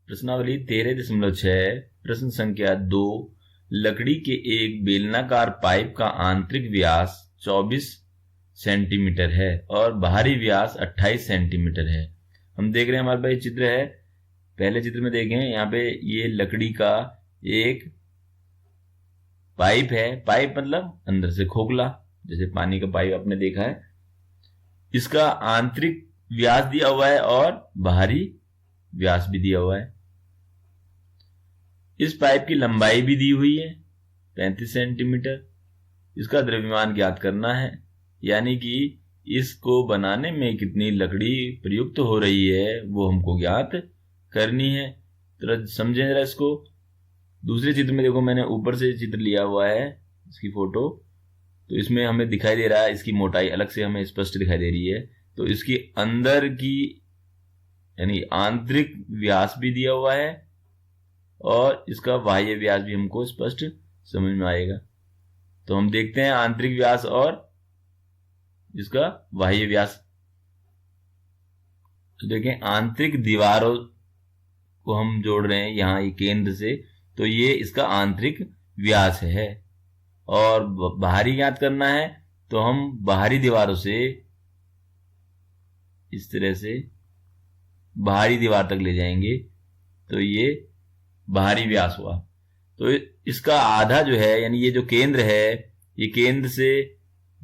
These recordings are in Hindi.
प्रश्नावली 13.6 प्रश्न संख्या 2। लकड़ी के एक बेलनाकार पाइप का आंतरिक व्यास 24 सेंटीमीटर है और बाहरी व्यास 28 सेंटीमीटर है। हम देख रहे हैं हमारे पास चित्र है। पहले चित्र में देखें, यहाँ पे ये लकड़ी का एक पाइप है। पाइप मतलब अंदर से खोखला, जैसे पानी का पाइप आपने देखा है। इसका आंतरिक व्यास दिया हुआ है और बाहरी व्यास भी दिया हुआ है। इस पाइप की लंबाई भी दी हुई है 35 सेंटीमीटर। इसका द्रव्यमान ज्ञात करना है, यानी कि इसको बनाने में कितनी लकड़ी प्रयुक्त हो रही है वो हमको ज्ञात करनी है। तो समझें जरा इसको। दूसरे चित्र में देखो, मैंने ऊपर से चित्र लिया हुआ है इसकी फोटो, तो इसमें हमें दिखाई दे रहा है इसकी मोटाई अलग से हमें स्पष्ट दिखाई दे रही है। तो इसकी अंदर की यानी आंतरिक व्यास भी दिया हुआ है और इसका बाह्य व्यास भी हमको स्पष्ट समझ में आएगा। तो हम देखते हैं आंतरिक व्यास और इसका बाह्य व्यास। तो देखें, आंतरिक दीवारों को हम जोड़ रहे हैं यहां ये केंद्र से, तो ये इसका आंतरिक व्यास है। और बाहरी ज्ञात करना है तो हम बाहरी दीवारों से इस तरह से बाहरी दीवार तक ले जाएंगे, तो ये बाहरी व्यास हुआ। तो इसका आधा जो है, यानी ये जो केंद्र है, ये केंद्र से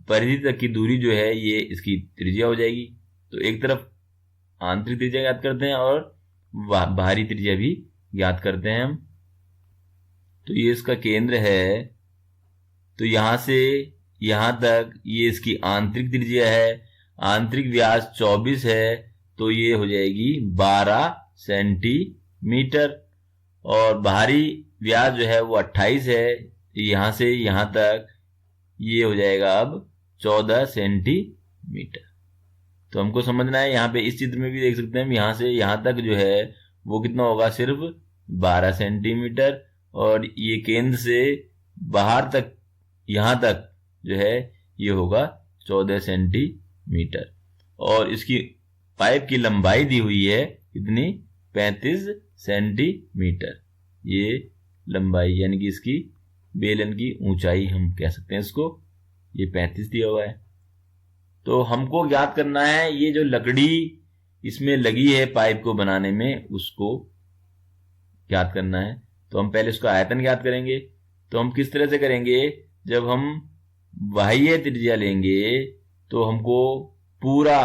परिधि तक की दूरी जो है ये इसकी त्रिज्या हो जाएगी। तो एक तरफ आंतरिक त्रिज्या ज्ञात करते हैं और बाहरी त्रिज्या भी ज्ञात करते हैं हम। तो ये इसका केंद्र है, तो यहां से यहां तक ये इसकी आंतरिक त्रिज्या है। आंतरिक व्यास 24 है, तो ये हो जाएगी 12 सेंटीमीटर। और बाहरी व्यास जो है वो 28 है, यहां से यहां तक ये हो जाएगा अब 14 सेंटीमीटर। तो हमको समझना है, यहाँ पे इस चित्र में भी देख सकते हैं, यहां से यहां तक जो है वो कितना होगा, सिर्फ 12 सेंटीमीटर। और ये केंद्र से बाहर तक यहां तक जो है ये होगा 14 सेंटीमीटर। और इसकी पाइप की लंबाई दी हुई है कितनी, 35 सेंटीमीटर। ये लंबाई यानी कि इसकी बेलन की ऊंचाई हम कह सकते हैं इसको, ये 35 दिया हुआ है। तो हमको ज्ञात करना है ये जो लकड़ी इसमें लगी है पाइप को बनाने में, उसको ज्ञात करना है। तो हम पहले उसका आयतन ज्ञात करेंगे। तो हम किस तरह से करेंगे, जब हम बाह्य त्रिज्या लेंगे तो हमको पूरा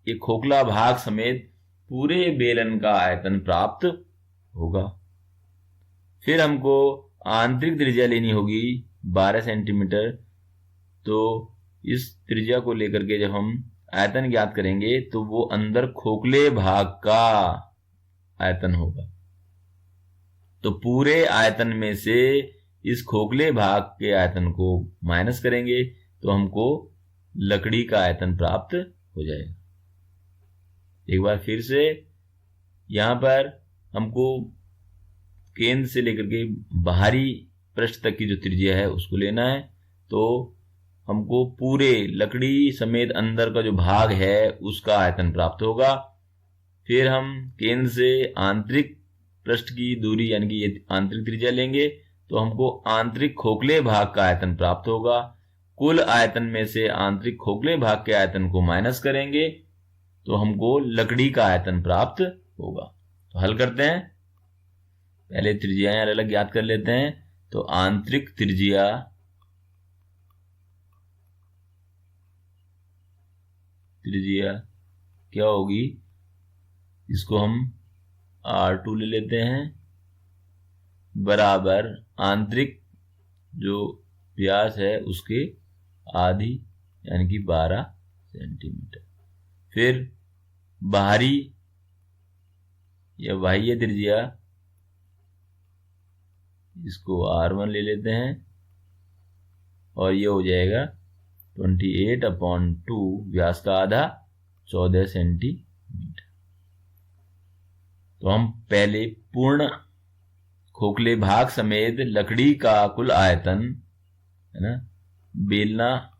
ये खोखला भाग समेत पूरे बेलन का आयतन प्राप्त होगा। फिर हमको आंतरिक त्रिज्या लेनी होगी 12 सेंटीमीटर। तो इस त्रिज्या को लेकर के जब हम आयतन ज्ञात करेंगे तो वो अंदर खोखले भाग का आयतन होगा। तो पूरे आयतन में से इस खोखले भाग के आयतन को माइनस करेंगे तो हमको लकड़ी का आयतन प्राप्त हो जाएगा। एक बार फिर से यहां पर हमको केंद्र से लेकर के बाहरी पृष्ठ तक की जो त्रिज्या है उसको लेना है। तो हमको पूरे लकड़ी समेत अंदर का जो भाग है उसका आयतन प्राप्त होगा। फिर हम केंद्र से आंतरिक पृष्ठ की दूरी यानी कि ये आंतरिक त्रिज्या लेंगे तो हमको आंतरिक खोखले भाग का आयतन प्राप्त होगा। कुल आयतन में से आंतरिक खोखले भाग के आयतन को माइनस करेंगे तो हमको लकड़ी का आयतन प्राप्त होगा। तो हल करते हैं, पहले त्रिज्याएं अलग अलग ज्ञात कर लेते हैं। तो आंतरिक त्रिज्या क्या होगी, इसको हम R2 ले लेते हैं, बराबर आंतरिक जो व्यास है उसके आधी यानी कि 12 सेंटीमीटर। फिर बाहरी या बाह्य त्रिज्या, इसको R1 ले लेते हैं और ये हो जाएगा 28/2, व्यास का आधा 14 सेंटीमीटर। तो हम पहले पूर्ण खोखले भाग समेत लकड़ी का कुल आयतन है ना, बेलनाकार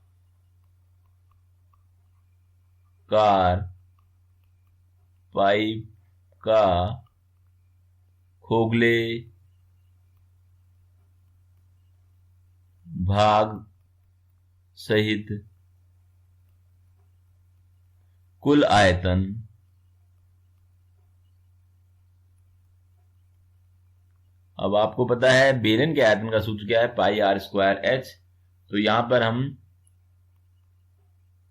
पाइप का खोखले भाग सहित कुल आयतन अब आपको पता है बेलन के आयतन का सूत्र क्या है, पाई आर स्क्वायर एच। तो यहां पर हम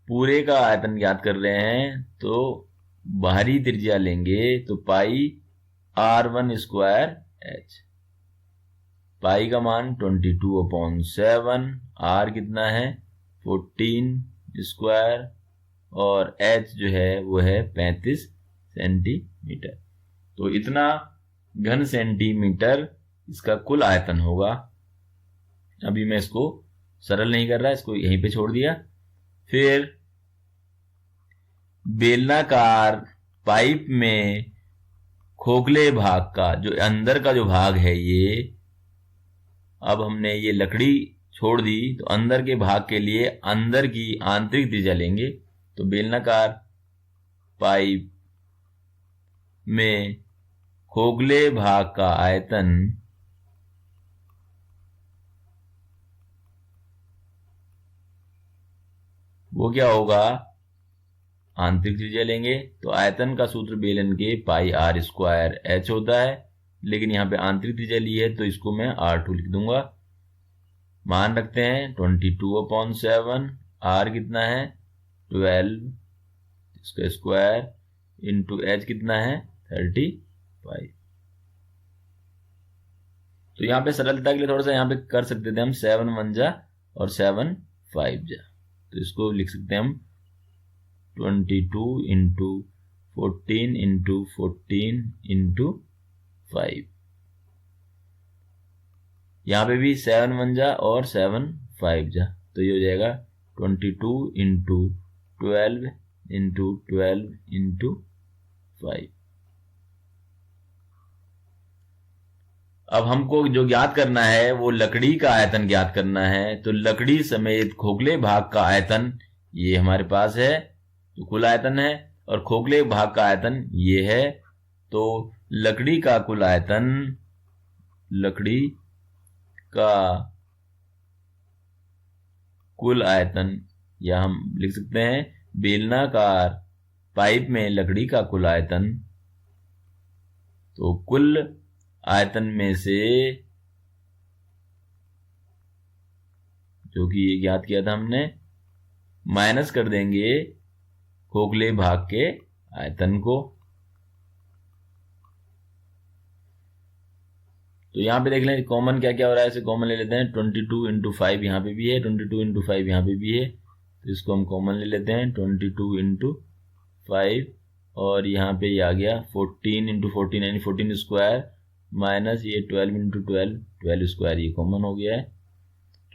पूरे का आयतन ज्ञात कर रहे हैं, तो बाहरी त्रिज्या लेंगे तो पाई R1 स्क्वायर एच। पाई का मान 22/7, आर कितना है 14 स्क्वायर, और एच जो है वो है 35 सेंटीमीटर। तो इतना घन सेंटीमीटर इसका कुल आयतन होगा। अभी मैं इसको सरल नहीं कर रहा, इसको यहीं पे छोड़ दिया। फिर बेलनाकार पाइप में खोखले भाग का जो अंदर का जो भाग है, ये अब हमने ये लकड़ी छोड़ दी, तो अंदर के भाग के लिए अंदर की आंतरिक त्रिज्या लेंगे। तो बेलनाकार पाइप में खोखले भाग का आयतन वो क्या होगा, आंतरिक त्रिज्या लेंगे। तो आयतन का सूत्र बेलन के पाई आर स्क्वायर एच होता है, लेकिन यहां पे आंतरिक त्रिज्या ली है तो इसको मैं R2 लिख दूंगा। मान रखते हैं 22/7, आर कितना है 12, इसका स्क्वायर इंटू एच कितना है 35। तो यहां पे सरलता के लिए थोड़ा सा यहां पे कर सकते थे हम 7 1 जा और 7 5 जा। तो इसको लिख सकते हैं हम 22 इंटू 14 इंटू 14 इंटू 5। यहां पे भी 7 1 जा और 7 5 जा, तो ये हो जाएगा 22 इंटू 12 इंटू 12 इंटू 5। अब हमको जो ज्ञात करना है वो लकड़ी का आयतन ज्ञात करना है। तो लकड़ी समेत खोखले भाग का आयतन ये हमारे पास है, तो कुल आयतन है, और खोखले भाग का आयतन ये है। तो लकड़ी का कुल आयतन, लकड़ी का कुल आयतन, या हम लिख सकते हैं बेलनाकार पाइप में लकड़ी का कुल आयतन, तो कुल आयतन में से जो कि ये ज्ञात किया था हमने, माइनस कर देंगे खोखले भाग के आयतन को। तो यहां पे देख लें कॉमन क्या क्या हो रहा है, इसे कॉमन ले लेते हैं। 22 इंटू 5 यहाँ पे भी है, 22 इंटू 5 यहाँ पे भी है, तो इसको हम कॉमन ले लेते हैं 22 इंटू 5, और यहाँ पे ये आ गया 14 इंटू 14 यानी 14 स्क्वायर, माइनस ये 12 इंटू 12 12 स्क्वायर, ये कॉमन हो गया है।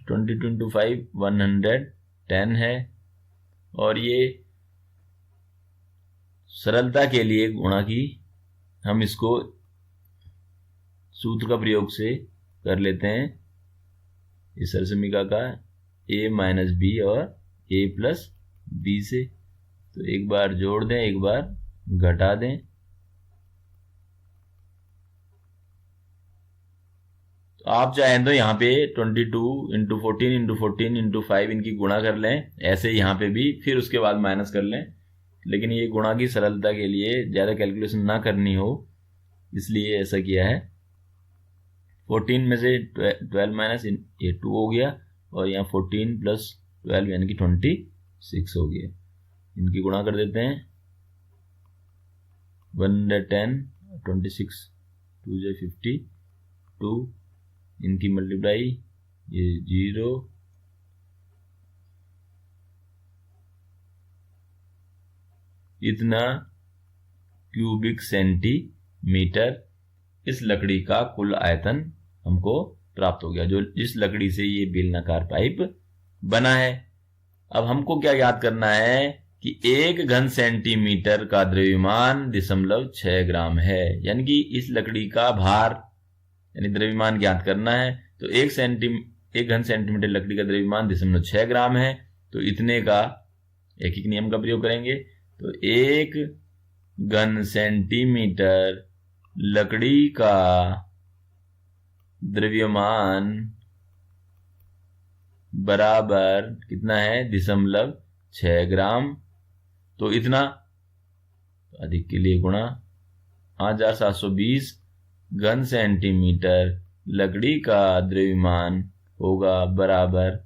22 इंटू 5 110 है, और ये सरलता के लिए गुणा की हम इसको सूत्र का प्रयोग से कर लेते हैं, इस सरसमिका का a माइनस बी और a प्लस बी से। तो एक बार जोड़ दें, एक बार घटा दें। तो आप चाहें तो यहाँ पे 22 इंटू 14 इंटू 14 इंटू 5 इनकी गुणा कर लें, ऐसे यहाँ पे भी, फिर उसके बाद माइनस कर लें। लेकिन ये गुणा की सरलता के लिए, ज़्यादा कैलकुलेशन ना करनी हो इसलिए ऐसा किया है। 14 में से 12 माइनस ये 2 हो गया, और यहाँ 14 प्लस 12 यानी कि 26 हो गया। इनकी गुणा कर देते हैं, 110 26 2 जो 52, इनकी मल्टीप्लाई ये 0, इतना क्यूबिक सेंटीमीटर इस लकड़ी का कुल आयतन हमको प्राप्त हो गया, जो जिस लकड़ी से ये बेलनाकार पाइप बना है। अब हमको क्या याद करना है कि 1 घन सेंटीमीटर का द्रव्यमान 0.6 ग्राम है, यानी कि इस लकड़ी का भार यानी द्रव्यमान ज्ञात करना है। तो 1 घन सेंटीमीटर लकड़ी का द्रव्यमान 0.6 ग्राम है। तो इतने का एक नियम का प्रयोग करेंगे। तो 1 घन सेंटीमीटर लकड़ी का द्रव्यमान बराबर कितना है 0.6 ग्राम। तो इतना अधिक के लिए गुणा 5720 घन सेंटीमीटर लकड़ी का द्रव्यमान होगा बराबर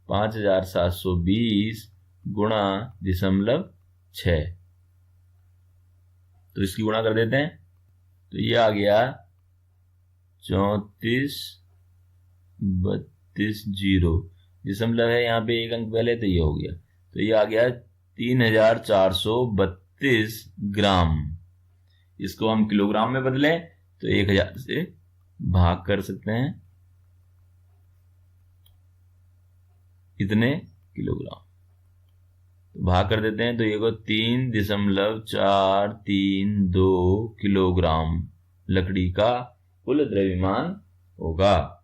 5720 गुणा 0.6। तो इसकी गुणा कर देते हैं, तो ये आ गया 3432 दशमलव है यहाँ पे एक अंक पहले, तो ये हो गया, तो ये आ गया 3432 ग्राम। इसको हम किलोग्राम में बदलें तो 1000 से भाग कर सकते हैं, इतने किलोग्राम। तो भाग कर देते हैं तो ये को 3.432 किलोग्राम लकड़ी का कुल द्रव्यमान होगा।